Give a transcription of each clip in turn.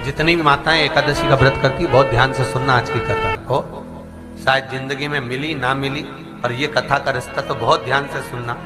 जितनी भी माताएं एकादशी का व्रत करती बहुत ध्यान से सुनना आज की कथा को। शायद जिंदगी में मिली ना मिली, पर ये कथा का रिश्ता तो बहुत ध्यान से सुनना।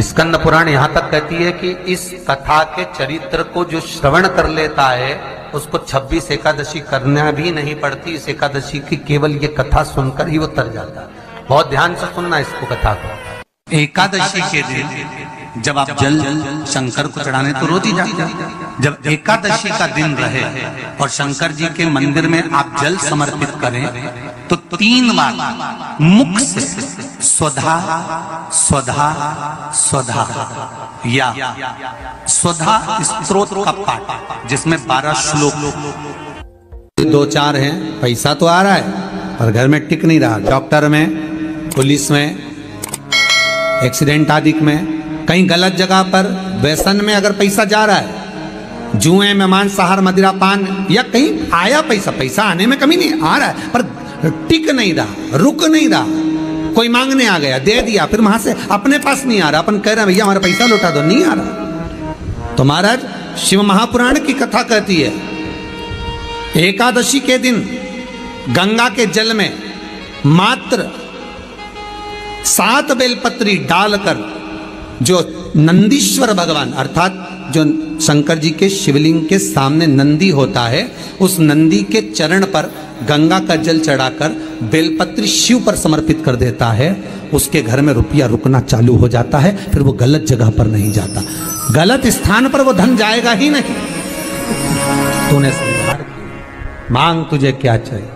स्कंद पुराण यहां तक कहती है कि इस कथा के चरित्र को जो श्रवण कर लेता है उसको 26 एकादशी करना भी नहीं पड़ती। इस एकादशी की केवल ये कथा सुनकर ही वो तर जाता है। बहुत ध्यान से सुनना इसको, कथा को। एकादशी के दिन जब आप जल शंकर को चढ़ाने तो रोज ही जाते हैं। जब एकादशी का दिन रहे और शंकर जी के मंदिर में आप जल समर्पित करें तो 3 बार मुख से स्वधा स्वधा स्वधा या स्वधा स्तोत्र का पाठ, जिसमें 12 श्लोक 2-4 हैं। पैसा तो आ रहा है पर घर में टिक नहीं रहा। डॉक्टर में, पुलिस में, एक्सीडेंट आदि में, कहीं गलत जगह पर व्यसन में अगर पैसा जा रहा है, जुए में, मांसाहार, मदिरा पान, या कहीं आया पैसा आने में कमी नहीं, आ रहा है पर टिक नहीं रहा, रुक नहीं रहा। कोई मांगने आ गया, दे दिया, फिर वहां से अपने पास नहीं आ रहा, अपन कह रहे हैं भैया हमारा पैसा लौटा दो, नहीं आ रहा। तो महाराज शिव महापुराण की कथा कहती है एकादशी के दिन गंगा के जल में मात्र 7 बेलपत्री डालकर जो नंदीश्वर भगवान अर्थात जो शंकर जी के शिवलिंग के सामने नंदी होता है, उस नंदी के चरण पर गंगा का जल चढ़ाकर बेलपत्री शिव पर समर्पित कर देता है, उसके घर में रुपया रुकना चालू हो जाता है। फिर वो गलत जगह पर नहीं जाता, गलत स्थान पर वो धन जाएगा ही नहीं। तूने संहार किया, मांग तुझे क्या चाहिए।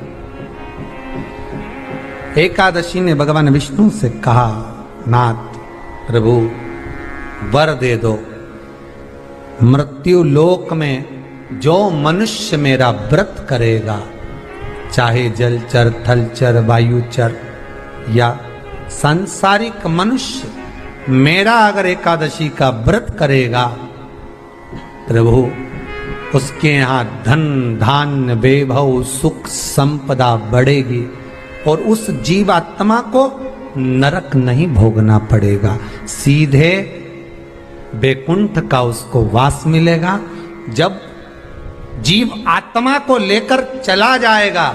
एकादशी ने भगवान विष्णु से कहा, नाथ प्रभु वर दे दो, मृत्यु लोक में जो मनुष्य मेरा व्रत करेगा, चाहे जलचर, थलचर, वायुचर या सांसारिक मनुष्य, मेरा अगर एकादशी का व्रत करेगा प्रभु, उसके यहाँ धन धान्य वैभव सुख संपदा बढ़ेगी और उस जीवात्मा को नरक नहीं भोगना पड़ेगा, सीधे बैकुंठ का उसको वास मिलेगा। जब जीव आत्मा को लेकर चला जाएगा,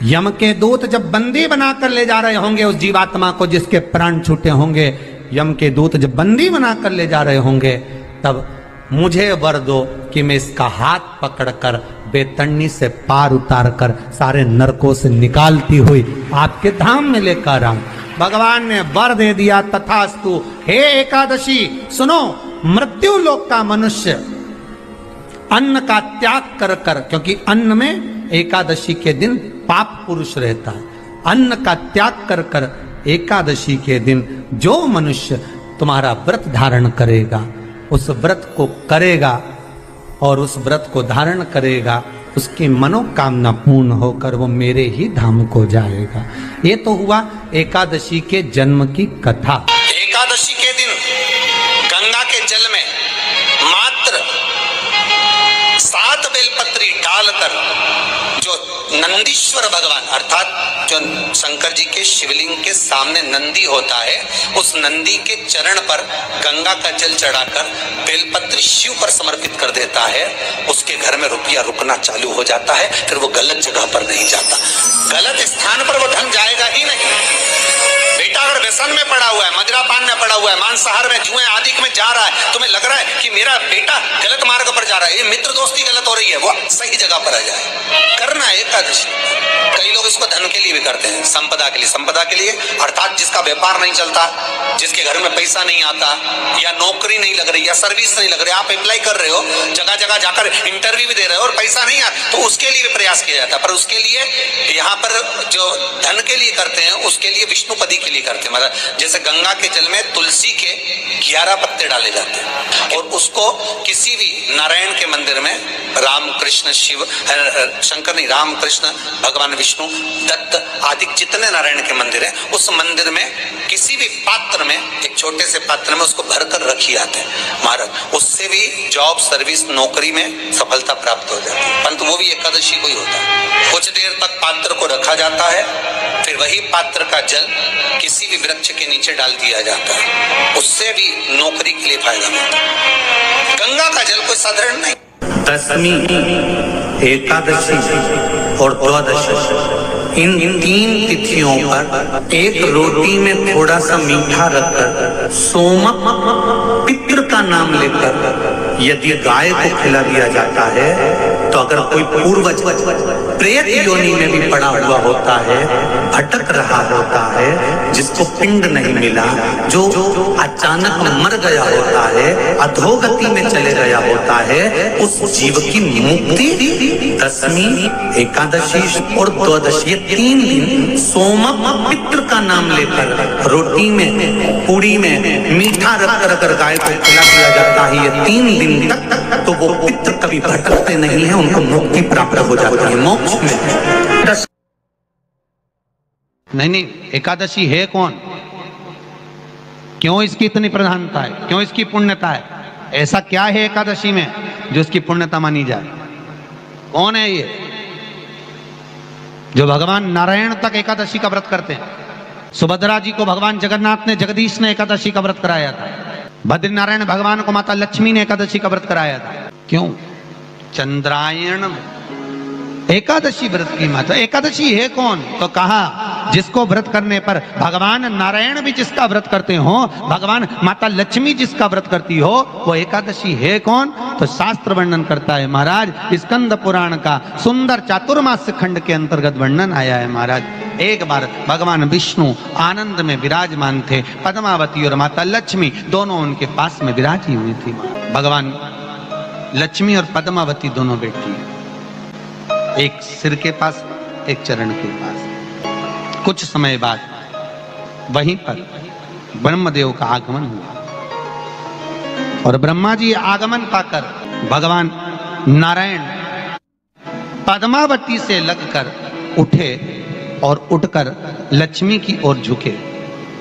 यम के दूत जब बंदी बनाकर ले जा रहे होंगे उस जीवात्मा को जिसके प्राण छूटे होंगे, यम के दूत जब बंदी बनाकर ले जा रहे होंगे, तब मुझे वर दो कि मैं इसका हाथ पकड़कर बेतन्नी से पार उतार कर सारे नरकों से निकालती हुई आपके धाम में लेकर आऊं। भगवान ने वर दे दिया, तथास्तु। हे एकादशी सुनो, मृत्यु लोक का मनुष्य अन्न का त्याग कर कर, क्योंकि अन्न में एकादशी के दिन पाप पुरुष रहता है, अन्न का त्याग कर कर एकादशी के दिन जो मनुष्य तुम्हारा व्रत धारण करेगा, उस व्रत को करेगा और उस व्रत को धारण करेगा, उसकी मनोकामना पूर्ण होकर वो मेरे ही धाम को जाएगा। ये तो हुआ एकादशी के जन्म की कथा। एकादशी के दिन गंगा के जल में मात्र 7 बेलपत्री डालकर जो नंदीश्वर भगवान अर्थात जो शंकर जी के शिवलिंग के सामने नंदी होता है, उस नंदी के चरण पर गंगा का जल चढ़ाकर बेलपत्री शिव पर समर्पित कर देता है, उसके घर में रुपया रुकना चालू हो जाता है। फिर वो गलत जगह पर नहीं जाता, गलत स्थान पर वो धन जाएगा ही नहीं। बेटा अगर व्यसन में पड़ा हुआ है, मदिरा पान में पड़ा हुआ है, मांसाहार में, जुए आदि में जा रहा है, तुम्हें लग रहा है कि मेरा बेटा गलत मार्ग पर जा रहा है, ये मित्र दोस्ती गलत हो रही है, वो सही जगह पर आ जाए। करना है एकादशी। कई लोग इसको धन के लिए भी करते हैं, संपदा के लिए। संपदा के लिए अर्थात जिसका व्यापार नहीं चलता, जिसके घर में पैसा नहीं आता, या नौकरी नहीं लग रही, या सर्विस नहीं लग रही, आप अप्लाई कर रहे हो, जगह जगह जाकर इंटरव्यू भी दे रहे हो और पैसा नहीं आता, तो उसके लिए भी प्रयास किया जाता है। पर उसके लिए यहाँ पर जो धन के लिए करते हैं, उसके लिए विष्णुपदी के लिए करते हैं। मतलब जैसे गंगा के जल में तुलसी के 11 पत्ते डाले जाते हैं और उसको किसी भी नारायण के मंदिर में, राम कृष्ण शिव, शंकर नहीं, राम कृष्ण भगवान विष्णु, दत्त आदि जितने नारायण के मंदिर हैं, उस मंदिर में किसी भी पात्र में, एक छोटे से पात्र में उसको भरकर रखी जाते हैं महाराज। उससे भी जॉब, सर्विस, नौकरी में सफलता प्राप्त हो जाती है। परंतु वो भी एकादशी को ही होता है। कुछ देर तक पात्र को रखा जाता है, फिर वही पात्र का जल किसी भी वृक्ष के नीचे डाल दिया जाता है, उससे भी नौकरी के लिए फायदा मिलता है। गंगा का जल कोई साधारण नहीं। दशमी, एकादशी और द्वादशी, इन 3 तिथियों पर एक रोटी में थोड़ा सा मीठा रखकर सोमक पितृ का नाम लेकर यदि गाय को खिला दिया जाता है तो अगर कोई पूर्वज प्रेत योनि में भी पड़ा हुआ होता है, भटक रहा होता है, जिसको पिंड नहीं मिला, जो अचानक मर गया होता है, अधोगति में चले गया होता है, उस जीव की मुक्ति दशमी, एकादशी और द्वादशी 3 दिन सोमक पितृ का नाम लेकर रोटी में, पूरी में मीठा रखकर अगर गाय को खिला दिया जाता है ये 3 दिन तक, तो वो पितृ कभी भटकते नहीं है, उनको मुक्ति प्राप्त हो जाती है मोक्ष में। नहीं, एकादशी है कौन? क्यों इसकी इतनी प्रधानता है? क्यों इसकी पुण्यता है? ऐसा क्या है एकादशी में जो इसकी पुण्यता मानी जाए? कौन है ये जो भगवान नारायण तक एकादशी का व्रत करते हैं? सुभद्रा जी को भगवान जगन्नाथ ने, जगदीश ने एकादशी का व्रत कराया था। बद्रीनारायण भगवान को माता लक्ष्मी ने एकादशी का व्रत कराया था। क्यों? चंद्रायण एकादशी व्रत की माता। एकादशी है कौन? तो कहा जिसको व्रत करने पर भगवान नारायण भी जिसका व्रत करते हो, भगवान माता लक्ष्मी जिसका व्रत करती हो, वो एकादशी है कौन? तो शास्त्र वर्णन करता है महाराज, स्कंद पुराण का सुंदर चातुर्मास्य खंड के अंतर्गत वर्णन आया है महाराज। एक बार भगवान विष्णु आनंद में विराजमान थे, पद्मावती और माता लक्ष्मी दोनों उनके पास में विराजी हुई थी। भगवान लक्ष्मी और पद्मावती दोनों बैठी, एक सिर के पास, एक चरण के पास। कुछ समय बाद वहीं पर ब्रह्मदेव का आगमन हुआ और ब्रह्मा जी आगमन पाकर भगवान नारायण पद्मावती से लगकर उठे और उठकर लक्ष्मी की ओर झुके।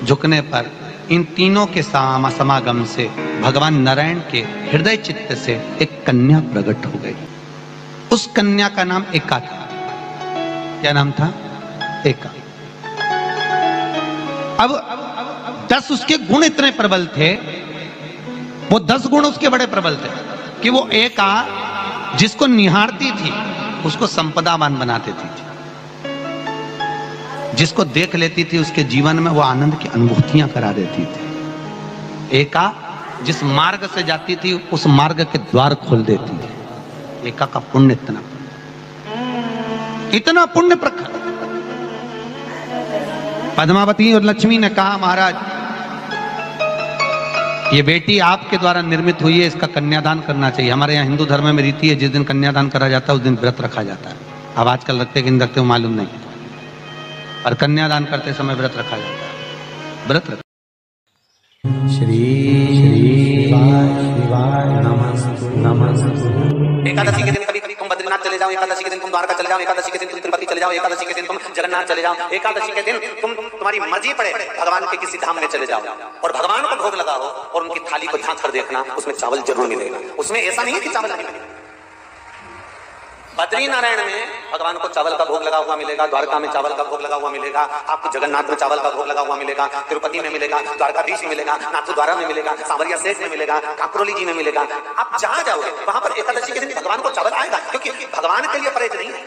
झुकने पर इन तीनों के समागम से भगवान नारायण के हृदय चित्त से एक कन्या प्रकट हो गई। उस कन्या का नाम एका था। क्या नाम था? एका। अब 10 उसके गुण इतने प्रबल थे, वो 10 गुण उसके बड़े प्रबल थे कि वो एका जिसको निहारती थी उसको संपदावान बना देती थी, जिसको देख लेती थी उसके जीवन में वो आनंद की अनुभूतियां करा देती थी। एका जिस मार्ग से जाती थी उस मार्ग के द्वार खोल देती थी। एका का पुण्य इतना पुण्य प्रखर। पद्मावती और लक्ष्मी ने कहा महाराज ये बेटी आपके द्वारा निर्मित हुई है, इसका कन्यादान करना चाहिए। हमारे यहाँ हिंदू धर्म में रीति है जिस दिन कन्यादान करा जाता है उस दिन व्रत रखा जाता है। अब आजकल रखते कि नहीं रखते मालूम नहीं, और कन्यादान करते समय व्रत रखा जाता है। व्रत रख श्री शिवाय नमः। एकादशी के दिन कभी कभी तुम बद्रीनाथ चले जाओ, एकादशी के दिन तुम द्वारका चले जाओ, एकादशी के दिन तुम तिरुपति चले जाओ, एकादशी के दिन तुम जगन्नाथ चले जाओ, एकादशी के दिन तुम्हारी मर्जी पड़े भगवान के किसी धाम में चले जाओ और भगवान को भोग लगाओ और उनकी थाली को झांक कर देखना, उसमें चावल जरूर मिलेगा। उसमें ऐसा नहीं है कि चावल नहीं मिलेगा। बद्रीनारायण में भगवान को चावल का भोग लगा हुआ मिलेगा, द्वारका में चावल का भोग लगा हुआ मिलेगा, आपको जगन्नाथ में चावल का भोग लगा हुआ मिलेगा, तिरुपति में मिलेगा, द्वारकाधीश में मिलेगा, नाथद्वारा में मिलेगा, सांवरिया सेठ में मिलेगा, काकरोली जी में मिलेगा। आप जहां जाओगे वहां पर एकादशी के दिन भगवान को चावल आएगा, क्योंकि भगवान के लिए परहेज नहीं है।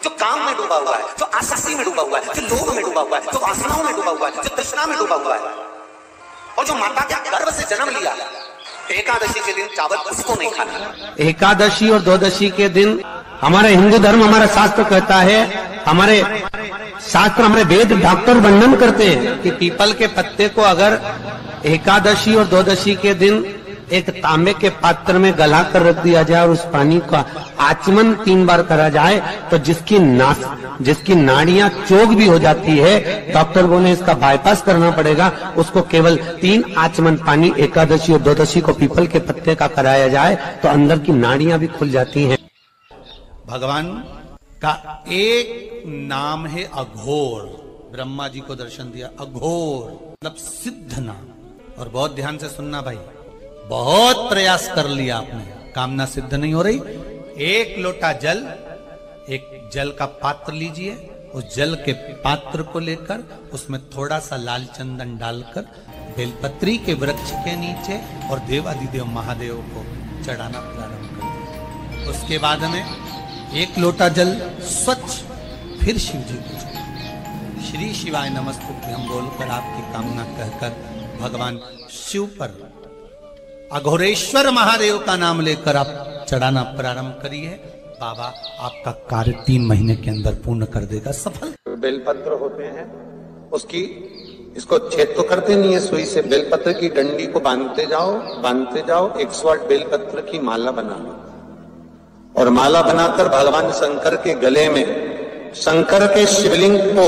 जो काम में डूबा हुआ है, जो आसक्ति में डूबा हुआ है, जो लोभ में डूबा हुआ है, जो वासनाओं में डूबा हुआ है, जो तृष्णा में डूबा हुआ है, और जो माता के गर्भ से जन्म लिया, एकादशी के दिन चावल उसको नहीं खाना। एकादशी और द्वादशी के दिन हमारा हिंदू धर्म, हमारा शास्त्र कहता है, हमारे शास्त्र, हमारे वेद डॉक्टर वर्णन करते हैं कि पीपल के पत्ते को अगर एकादशी और द्वादशी के दिन एक तांबे के पात्र में गला कर रख दिया जाए और उस पानी का आचमन 3 बार करा जाए तो जिसकी नाड़ियां चोक भी हो जाती है, डॉक्टर बोले इसका बाईपास करना पड़ेगा, उसको केवल 3 आचमन पानी एकादशी और द्वादशी को पीपल के पत्ते का कराया जाए तो अंदर की नाड़ियां भी खुल जाती हैं। भगवान का एक नाम है अघोर। ब्रह्मा जी को दर्शन दिया, अघोर मतलब सिद्ध नाम। और बहुत ध्यान से सुनना भाई, बहुत प्रयास कर लिया आपने, कामना सिद्ध नहीं हो रही। 1 लोटा जल, एक जल का पात्र लीजिए, उस जल के पात्र को लेकर उसमें थोड़ा सा लाल चंदन डालकर बेलपत्री के वृक्ष के नीचे और देवादिदेव महादेव को चढ़ाना प्रारंभ कर दिया। उसके बाद में एक लोटा जल स्वच्छ फिर शिव जी को श्री शिवाय नमस्तुभ्यं हम बोलकर आपकी कामना कहकर भगवान शिव पर अघोरेश्वर महादेव का नाम लेकर आप चढ़ाना प्रारंभ करिए। बाबा आपका कार्य 3 महीने के अंदर पूर्ण कर देगा, सफल। बेलपत्र होते हैं, उसकी इसको छेद तो करते नहीं है सुई से, बेलपत्र की डंडी को बांधते जाओ 108 बेलपत्र की माला बना लो और माला बनाकर भगवान शंकर के गले में, शंकर के शिवलिंग को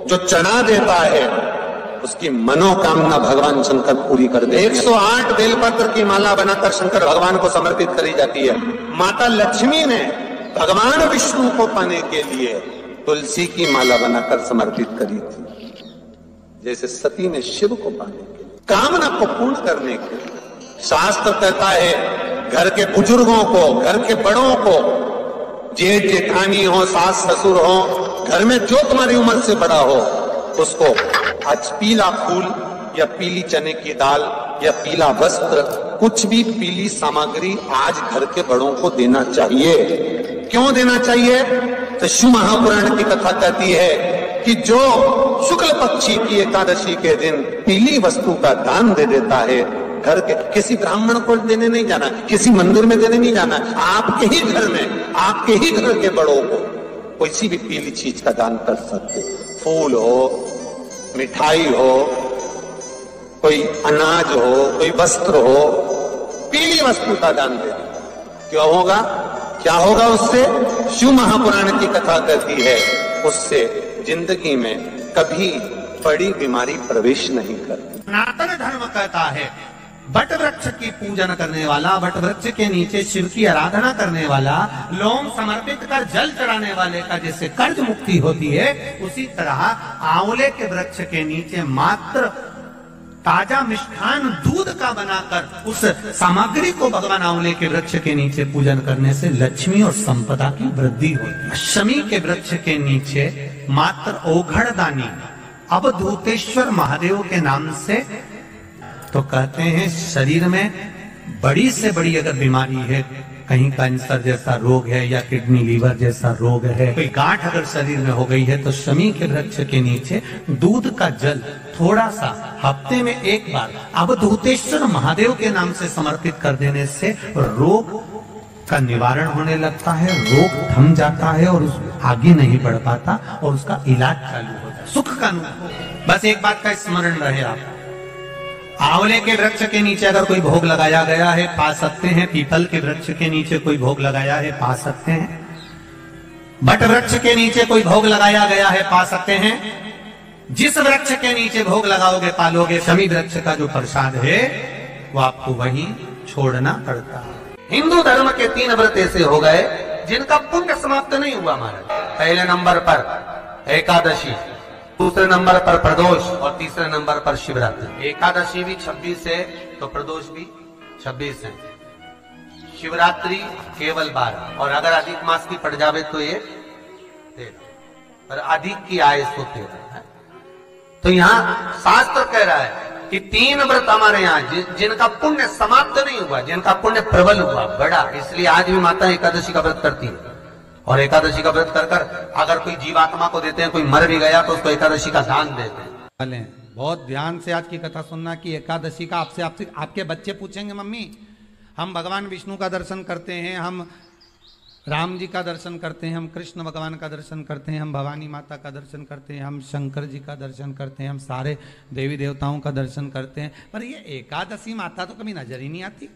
जो चढ़ा देता है उसकी मनोकामना भगवान शंकर पूरी कर दे। 108 बेलपत्र की माला बनाकर शंकर भगवान को समर्पित करी जाती है। माता लक्ष्मी ने भगवान विष्णु को पाने के लिए तुलसी की माला बनाकर समर्पित करी थी, जैसे सती ने शिव को पाने के लिए, कामना को पूर्ण करने के लिए। शास्त्र कहता है घर के बुजुर्गों को, घर के बड़ों को, जेठ जेठानी हो, सास ससुर हो, घर में जो तुम्हारी उम्र से बड़ा हो, उसको आज पीला फूल या पीली चने की दाल या पीला वस्त्र, कुछ भी पीली सामग्री आज घर के बड़ों को देना चाहिए। क्यों देना चाहिए? तो शिव महापुराण की कथा कहती है कि जो शुक्ल पक्षी की एकादशी के दिन पीली वस्तु का दान दे देता है, घर के किसी ब्राह्मण को देने नहीं जाना, किसी मंदिर में देने नहीं जाना, आपके ही घर में, आपके ही घर के बड़ों को कोई भी पीली चीज का दान कर सकते। फूल हो, मिठाई हो, कोई अनाज हो, कोई वस्त्र हो, पीली वस्तु का दान दे। क्यों होगा? क्या होगा उससे? शिव महापुराण की कथा कहती है उससे जिंदगी में कभी बड़ी बीमारी प्रवेश नहीं करती। सनातन धर्म कहता है बट वृक्ष की पूजन करने वाला, बट वृक्ष के नीचे शिव की आराधना करने वाला, लोम समर्पित कर जल चढ़ाने वाले का जैसे कर्ज मुक्ति होती है, उसी तरह आंवले के वृक्ष के नीचे मात्र ताजा मिष्ठान दूध का बनाकर उस सामग्री को भगवान आंवले के वृक्ष के नीचे पूजन करने से लक्ष्मी और संपदा की वृद्धि होती है। शमी के वृक्ष के नीचे मात्र ओघड़दानी अवधूतेश्वर महादेव के नाम से, तो कहते हैं शरीर में बड़ी से बड़ी अगर बीमारी है, कहीं कैंसर जैसा रोग है या किडनी लीवर जैसा रोग है, कोई गांठ अगर शरीर में हो गई है, तो शमी के वृक्ष के नीचे दूध का जल थोड़ा सा हफ्ते में एक बार अवधूतेश्वर महादेव के नाम से समर्पित कर देने से रोग का निवारण होने लगता है, रोग थम जाता है और आगे नहीं बढ़ पाता और उसका इलाज चालू हो जाता है, सुख का अनुभव। बस एक बात का स्मरण रहे आप, आंवले के वृक्ष के नीचे अगर कोई भोग लगाया गया है पा सकते हैं, पीपल के वृक्ष के नीचे कोई भोग लगाया है पा सकते हैं, बट वृक्ष के नीचे कोई भोग लगाया गया है पा सकते हैं। जिस वृक्ष के नीचे भोग लगाओगे पालोगे, शमी वृक्ष का जो प्रसाद है वो आपको वहीं छोड़ना पड़ता है। हिंदू धर्म के 3 व्रत ऐसे हो गए जिनका पुण्य समाप्त नहीं हुआ महाराज। पहले नंबर पर एकादशी, दूसरे नंबर पर प्रदोष और तीसरे नंबर पर शिवरात्रि। एकादशी भी 26 है तो प्रदोष भी 26 है, शिवरात्रि केवल 12, और अगर अधिक मास की पड़ जावे तो ये 13, और अधिक की आय तो 13 है। तो यहाँ शास्त्र कह रहा है कि 3 व्रत हमारे यहाँ जिनका पुण्य समाप्त नहीं हुआ, जिनका पुण्य प्रबल हुआ बड़ा, इसलिए आज भी माता एकादशी का व्रत करती है। और एकादशी का व्रत कर अगर कोई जीवात्मा को देते हैं, कोई मर भी गया तो उसको एकादशी का दान देते हैं। बहुत ध्यान से आज की कथा सुनना कि एकादशी का आपसे आपके बच्चे पूछेंगे, मम्मी हम भगवान विष्णु का दर्शन करते हैं, हम राम जी का दर्शन करते हैं, हम कृष्ण भगवान का दर्शन करते हैं, हम भवानी माता का दर्शन करते हैं, हम शंकर जी का दर्शन करते हैं, हम सारे देवी देवताओं का दर्शन करते हैं, पर ये एकादशी माता तो कभी नजर ही नहीं आती।